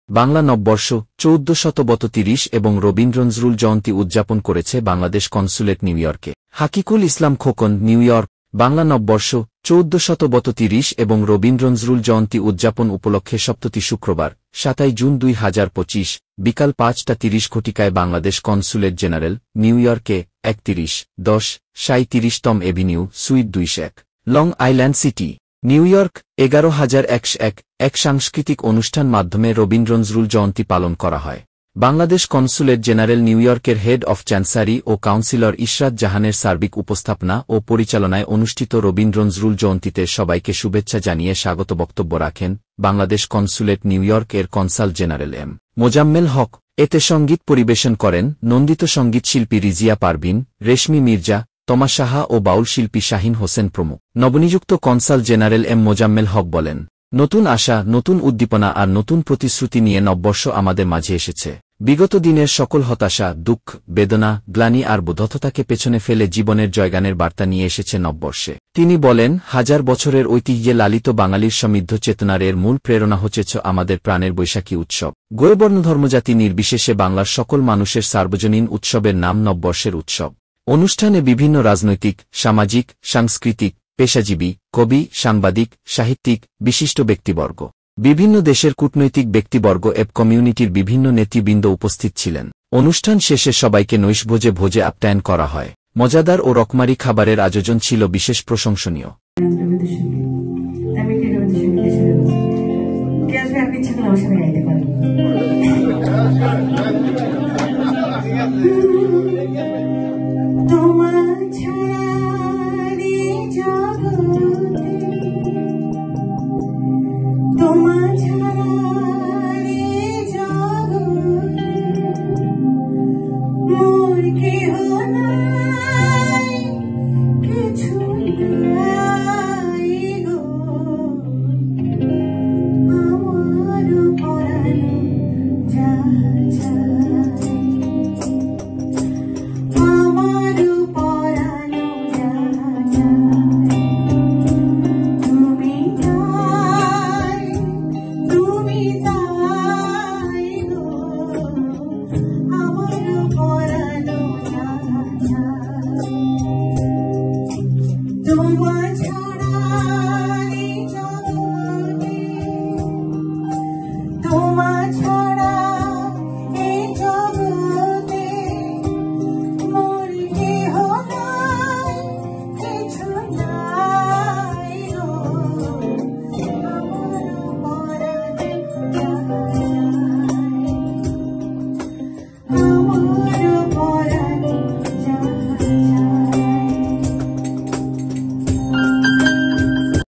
বাংলা নববর্ষ 1432 এবং রবীন্দ্র-নজরুল জয়ন্তী উদযাপন করেছে বাংলাদেশ কনস্যুলেট নিউ ইয়র্কে। Hakikul Islam Khokon, new York. বাংলা নববর্ষ 1432 এবং রবীন্দ্র-নজরুল জয়ন্তী উদযাপন উপলক্ষে সপ্ততি শুক্রবার 7 জুন 2025 বিকাল 5:30 ঘটিকায় বাংলাদেশ কনস্যুলেট জেনারেল, নিউ ইয়র্কে 31-10-37তম avenue, suite 201, Long Island City, New York 11101 এক সাংস্কৃতিক অনুষ্ঠান মাধ্যমে রবীন্দ্র-নজরুল জয়ন্তী পালন করা হয়। বাংলাদেশ কনস্যুলেট জেনারেল নিউ ইয়র্কের হেড অফ চ্যান্সারি ও কাউন্সিলর ইশরাত জাহানের সার্বিক উপস্থাপনা ও পরিচালনায় অনুষ্ঠিত রবীন্দ্র-নজরুল জয়ন্তীতে সবাইকে শুভেচ্ছা জানিয়ে স্বাগত বক্তব্য রাখেন বাংলাদেশ কনস্যুলেট নিউ ইয়র্ক এর consul general M Mozammel Haque. এতে সঙ্গীত পরিবেশন করেন নন্দিত সঙ্গীতশিল্পী রিজিয়া পারভিন, রেশমি মির্জা, তমা সাহা ও বাউল শিল্পী শাহিন হোসেন প্রমুখ। নবনিযুক্ত consul general M Mozammel Haque বলেন, নতুন আশা, নতুন উদ্দীপনা আর নতুন প্রতিশ্রুতি নিয়ে নববর্ষ আমাদের মাঝে এসেছে। বিগত দিনের সকল হতাশা, দুঃখ, বেদনা, গ্লানি আর বোধতাকে পেছনে ফেলে জীবনের জয়গানের বার্তা নিয়ে এসেছে নববর্ষে। তিনি বলেন, হাজার বছরের ঐতিহ্যে লালিত বাঙালির সমৃদ্ধ চেতনার এর মূল প্রেরণা হচ্ছে আমাদের প্রাণের বৈশাখী উৎসব। গোয়বর্ণ ধর্মজাতি নির্বিশেষে বাংলার সকল মানুষের সার্বজনীন উৎসবের নাম নববর্ষের উৎসব। অনুষ্ঠানে বিভিন্ন রাজনৈতিক, সামাজিক, সাংস্কৃতিক, পেশাজীবী, কবি, সাংবাদিক, সাহিত্যিক, বিশিষ্ট ব্যক্তিবর্গ, বিভিন্ন দেশের কূটনৈতিক ব্যক্তিবর্গ এবং কমিউনিটির বিভিন্ন নেতৃবৃন্দ উপস্থিত ছিলেন। অনুষ্ঠান শেষে সবাইকে নৈশভোজে ভোজে আপ্যায়ন করা হয়। মজাদার ও রকমারি খাবারের আয়োজন ছিল বিশেষ প্রশংসনীয়। আপনি ইচ্ছা করলে আমার সাথে গাইতে পারেন।